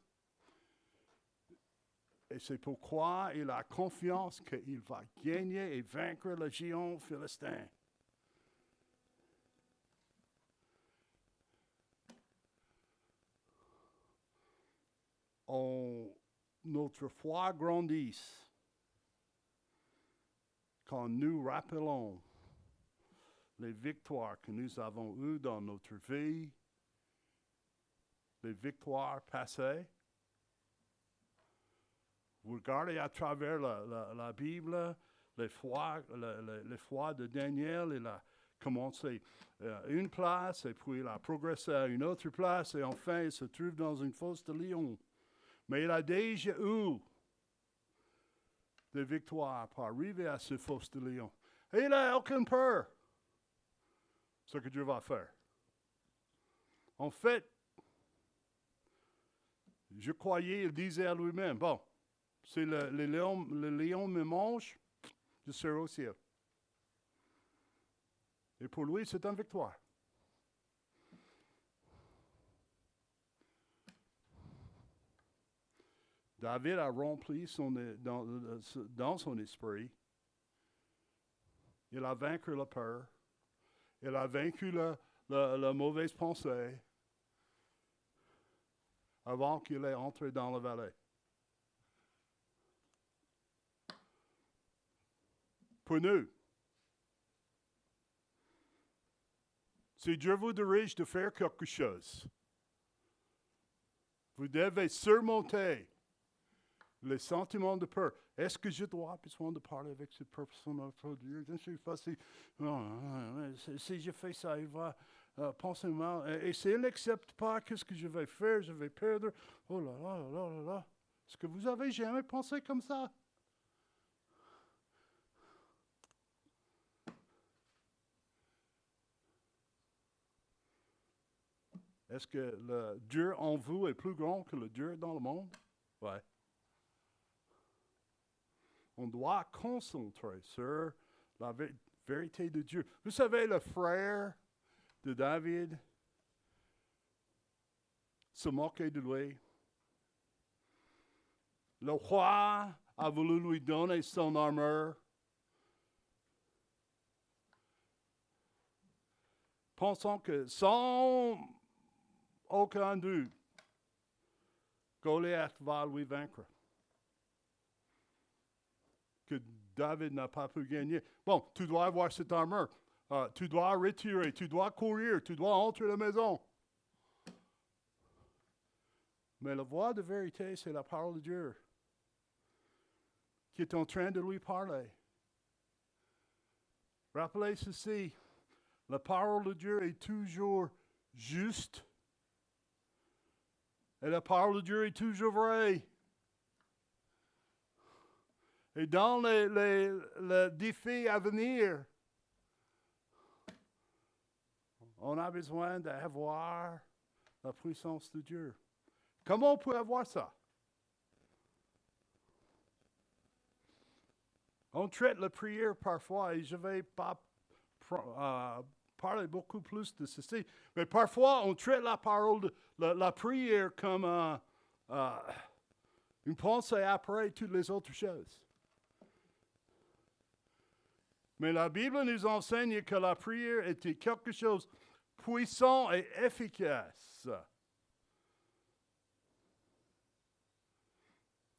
Et c'est pourquoi il a confiance qu'il va gagner et vaincre le géant philistin. Notre foi grandisse quand nous rappelons les victoires que nous avons eues dans notre vie, les victoires passées. Vous regardez à travers la Bible, les foi de Daniel, il a commencé une place, et puis il a progressé à une autre place, et enfin il se trouve dans une fosse de lion. Mais il a déjà eu des victoires pour arriver à cette fosse de lion. Et il n'a aucune peur. Ce que Dieu va faire. En fait, je croyais, il disait à lui-même, bon, si le lion me mange, je serai au ciel. Et pour lui, c'est une victoire. David a rempli dans son esprit, il a vaincu la peur, il a vaincu la mauvaise pensée avant qu'il ait entré dans la vallée. Pour nous, si Dieu vous dirige de faire quelque chose, vous devez surmonter les sentiments de peur. Est-ce que je dois besoin de parler avec cette personne aujourd'hui? Je ne sais pas si je fais ça, il va penser mal. Et s'il n'accepte pas, qu'est-ce que je vais faire? Je vais perdre. Oh là là là là là là. Est-ce que vous avez jamais pensé comme ça? Est-ce que le Dieu en vous est plus grand que le Dieu dans le monde? Oui. On doit concentrer sur la vérité de Dieu. Vous savez, le frère de David se moquait de lui. Le roi a voulu lui donner son armure. Pensons que sans aucun doute, Goliath va lui vaincre. Que David n'a pas pu gagner. Bon, tu dois avoir cette armure. Tu dois retirer, tu dois courir, tu dois entrer à la maison. Mais la voix de vérité, c'est la parole de Dieu qui est en train de lui parler. Rappelez ceci, la parole de Dieu est toujours juste et la parole de Dieu est toujours vraie. Et dans les défis à venir, on a besoin d'avoir la puissance de Dieu. Comment on peut avoir ça? On traite la prière parfois, et je ne vais pas parler beaucoup plus de ceci, mais parfois on traite la parole, la prière comme une pensée après toutes les autres choses. Mais la Bible nous enseigne que la prière était quelque chose de puissant et efficace.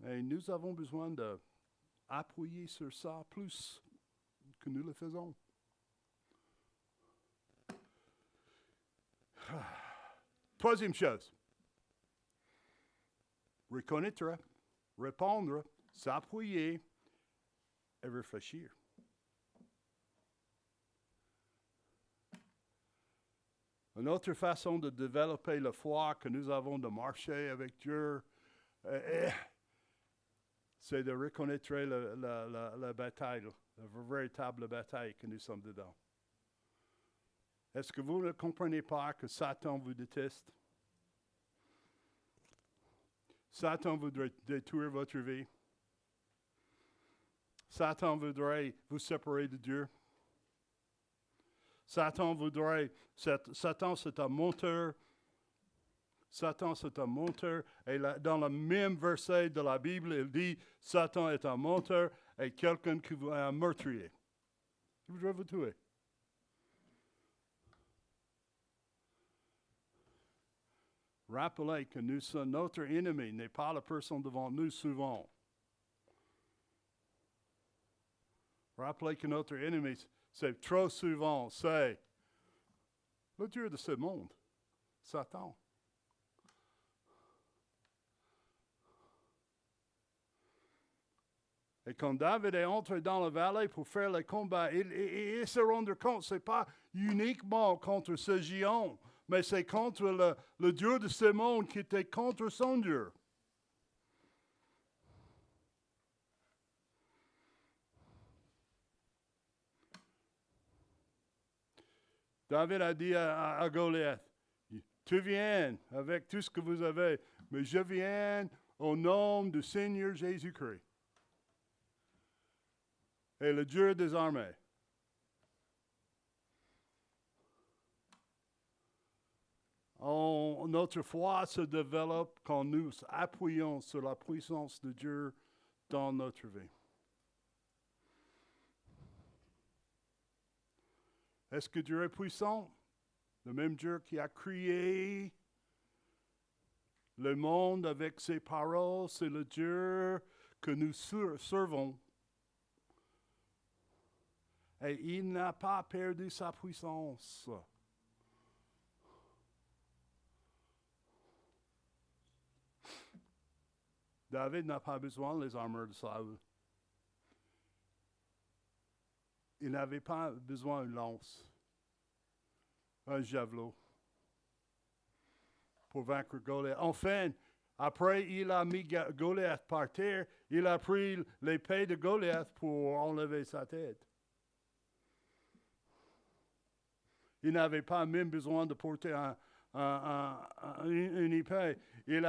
Et nous avons besoin d'appuyer sur ça plus que nous le faisons. Troisième chose. Reconnaître, répondre, s'appuyer et réfléchir. Une autre façon de développer la foi que nous avons de marcher avec Dieu, c'est de reconnaître la bataille, la véritable bataille que nous sommes dedans. Est-ce que vous ne comprenez pas que Satan vous déteste? Satan voudrait détruire votre vie. Satan voudrait vous séparer de Dieu. Satan, c'est un menteur. Satan, c'est un menteur. Et dans le même verset de la Bible, il dit, Satan est un menteur et quelqu'un qui est un meurtrier. Il voudrait vous tuer. Rappelez que notre ennemi n'est pas la personne devant nous souvent. Rappelez que notre ennemi, c'est trop souvent, c'est le Dieu de ce monde, Satan. Et quand David est entré dans la vallée pour faire le combat, il se rend compte que ce n'est pas uniquement contre ce géant, mais c'est contre le Dieu de ce monde qui était contre son Dieu. David a dit à Goliath, tu viens avec tout ce que vous avez, mais je viens au nom du Seigneur Jésus-Christ. Et le Dieu des armées. Notre foi se développe quand nous appuyons sur la puissance de Dieu dans notre vie. Est-ce que Dieu est puissant? Le même Dieu qui a créé le monde avec ses paroles, c'est le Dieu que nous servons. Et il n'a pas perdu sa puissance. David n'a pas besoin des armures de Saül. Il n'avait pas besoin d'une lance, un javelot pour vaincre Goliath. Enfin, après, il a mis Goliath par terre. Il a pris l'épée de Goliath pour enlever sa tête. Il n'avait pas même besoin de porter une épée. Il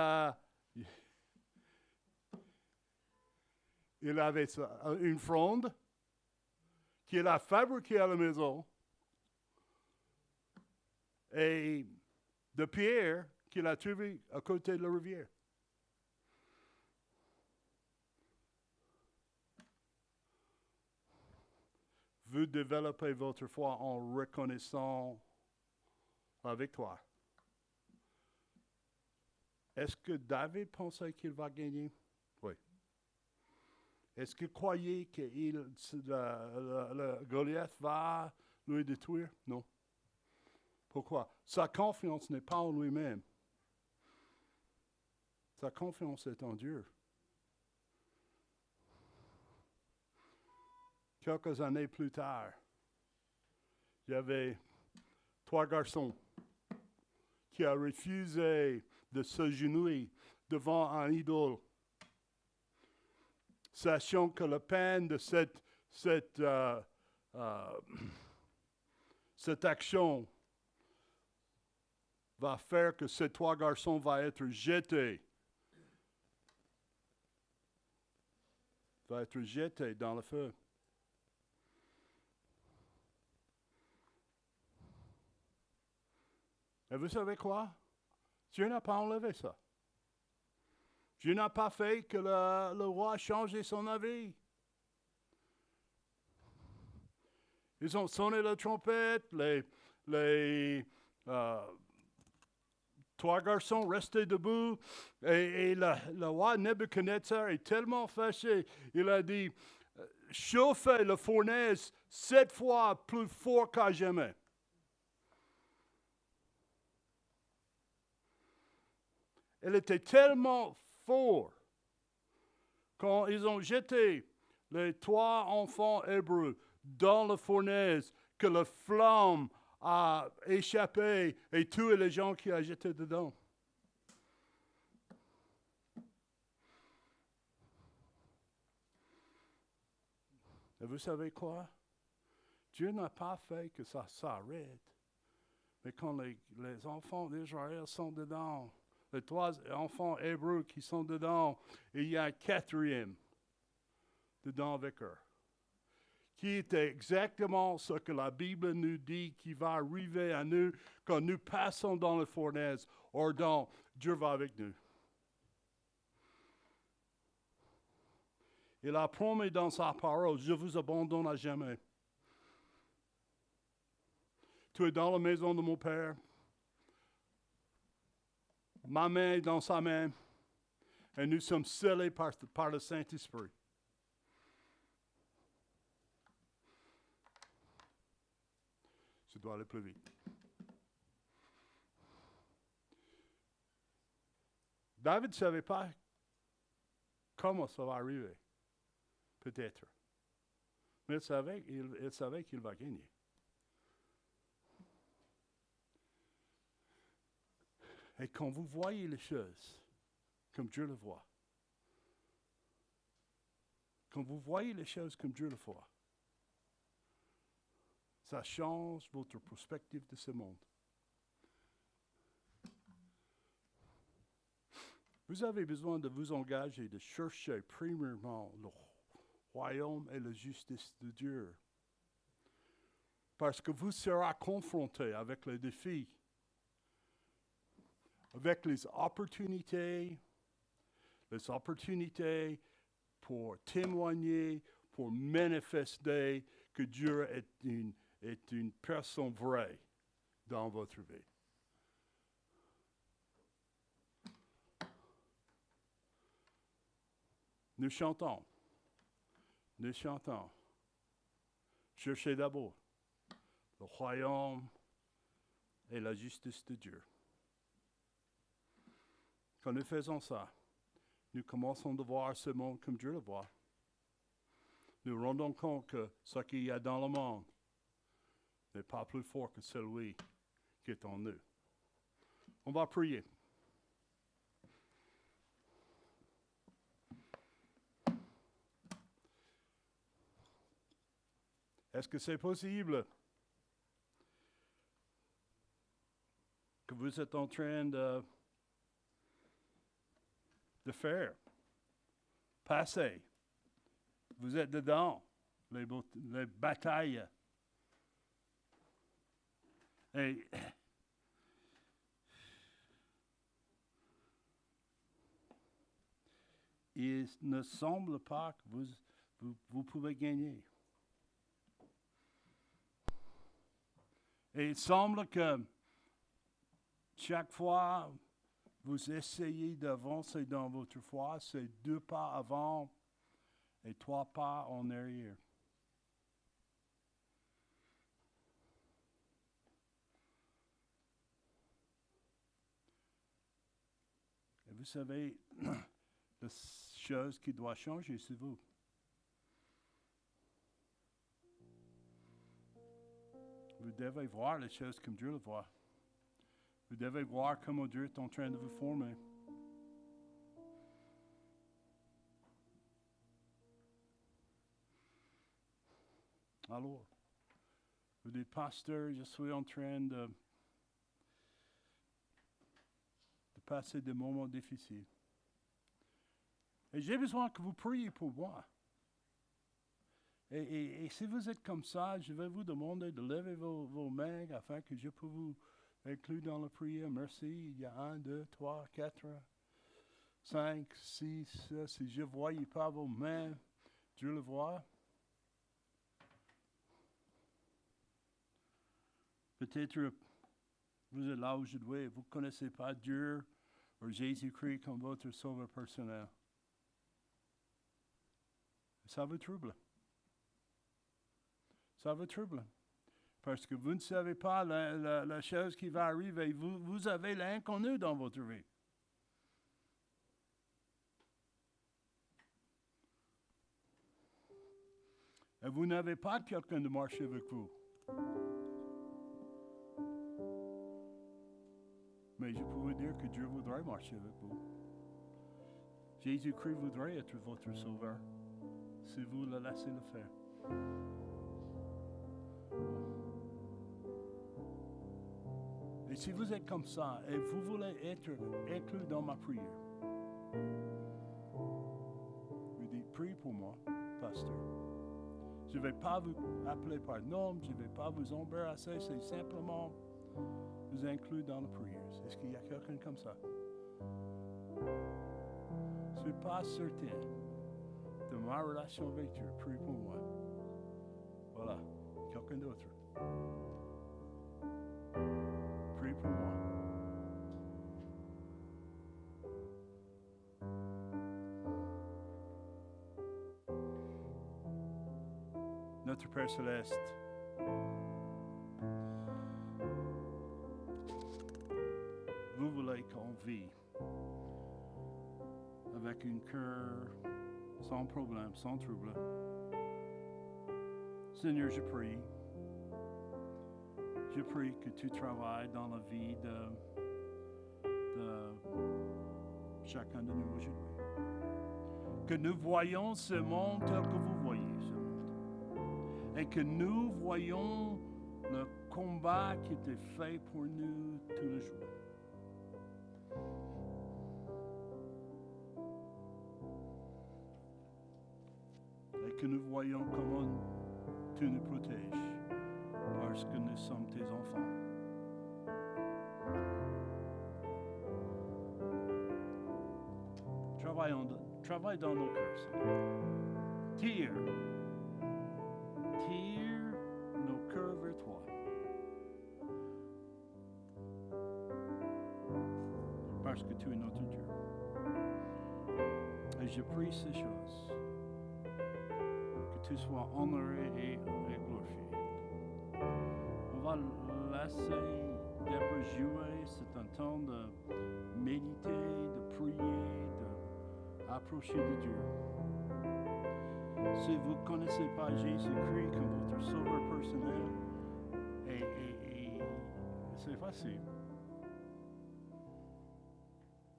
avait ça, une fronde qu'il a fabriquée à la maison et de pierre qu'il a trouvée à côté de la rivière. Vous développez votre foi en reconnaissant la victoire. Est-ce que David pensait qu'il va gagner? Oui. Est-ce qu'il croyait que le Goliath va lui détruire? Non. Pourquoi? Sa confiance n'est pas en lui-même. Sa confiance est en Dieu. Quelques années plus tard, il y avait 3 garçons qui ont refusé de s'agenouiller devant un idole, sachant que la peine de cette action va faire que ces 3 garçons vont être jetés. Va être jetés dans le feu. Et vous savez quoi? Dieu n'a pas enlevé ça. Dieu n'a pas fait que le roi change son avis. Ils ont sonné la trompette, les 3 garçons restaient debout, et le roi Nebuchadnezzar est tellement fâché, il a dit, chauffez la fournaise 7 fois plus fort qu'à jamais. Elle était tellement forte quand ils ont jeté les 3 enfants hébreux dans la fournaise que la flamme a échappé et tué les gens qui ont jeté dedans. Et vous savez quoi? Dieu n'a pas fait que ça s'arrête. Mais quand les enfants d'Israël sont dedans, les 3 enfants hébreux qui sont dedans, et il y a un 4e dedans avec eux, qui était exactement ce que la Bible nous dit qui va arriver à nous quand nous passons dans la fournaise, or dans Dieu va avec nous. Il a promis dans sa parole, je vous abandonne à jamais. Tu es dans la maison de mon Père. Ma main est dans sa main. Et nous sommes scellés par le Saint-Esprit. Je dois aller plus vite. David ne savait pas comment ça va arriver. Peut-être. Mais il savait qu'il va gagner. Et quand vous voyez les choses comme Dieu le voit, quand vous voyez les choses comme Dieu le voit, ça change votre perspective de ce monde. Vous avez besoin de vous engager, de chercher premièrement le royaume et la justice de Dieu. Parce que vous serez confronté avec les défis, avec les opportunités pour témoigner, pour manifester que Dieu est une personne vraie dans votre vie. Nous chantons. Cherchez d'abord le royaume et la justice de Dieu. Quand nous faisons ça, nous commençons à voir ce monde comme Dieu le voit. Nous rendons compte que ce qu'il y a dans le monde n'est pas plus fort que celui qui est en nous. On va prier. Est-ce que c'est possible que vous êtes en train de faire. Passez. Vous êtes dedans, les batailles. Et il ne semble pas que vous pouvez gagner. Et il semble que chaque fois vous essayez d'avancer dans votre foi, c'est 2 pas avant et 3 pas en arrière. Et vous savez, la chose qui doit changer, c'est vous. Vous devez voir les choses comme Dieu le voit. Vous devez voir comment Dieu est en train de vous former. Alors, vous dites, pasteur, je suis en train de passer des moments difficiles. Et j'ai besoin que vous priez pour moi. Et si vous êtes comme ça, je vais vous demander de lever vos mains afin que je puisse vous inclure dans la prière. Merci. Il y a 1, 2, 3, 4, 5, 6. Si je ne voyais pas vos mains, Dieu le voit. Peut-être vous êtes là aujourd'hui et vous ne connaissez pas Dieu ou Jésus-Christ comme votre sauveur personnel. Ça vous trouble. Ça vous trouble. Parce que vous ne savez pas la chose qui va arriver. Vous avez l'inconnu dans votre vie. Et vous n'avez pas quelqu'un de marcher avec vous. Mais je peux vous dire que Dieu voudrait marcher avec vous. Jésus-Christ voudrait être votre sauveur si vous le laissez le faire. Et si vous êtes comme ça et vous voulez être inclus dans ma prière, vous dites, prie pour moi, pasteur. Je ne vais pas vous appeler par nom, je ne vais pas vous embarrasser, c'est simplement vous inclure dans la prière. Est-ce qu'il y a quelqu'un comme ça? Je ne suis pas certain de ma relation avec Dieu. Prie pour moi. Voilà, quelqu'un d'autre. Prie pour moi. Notre Père Céleste, vous voulez qu'on vit avec un cœur sans problème, sans trouble. Seigneur, je prie que tu travailles dans la vie de chacun de nous aujourd'hui. Que nous voyons ce monde tel que vous voyez ce monde. Et que nous voyons le combat qui était fait pour nous tous les jours. Et que nous voyons comment tu nous protèges parce que nous sommes tes enfants. Travaille dans nos cœurs, Seigneur. Tire nos cœurs vers toi. Parce que tu es notre Dieu. Et je prie ces choses. Que tu sois honoré et glorifié. On va laisser Deborah jouer. C'est un temps de méditer, de prier, d'approcher de Dieu. Si vous ne connaissez pas Jésus-Christ comme votre sauveur personnel, et c'est facile.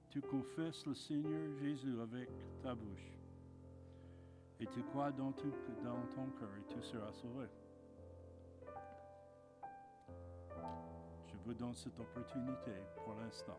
Tu confesses le Seigneur Jésus avec ta bouche. Et tu crois dans ton cœur et tu seras sauvé. Je vous donne cette opportunité pour l'instant.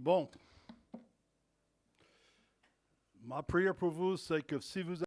Bon. Ma prière pour vous, c'est que si vous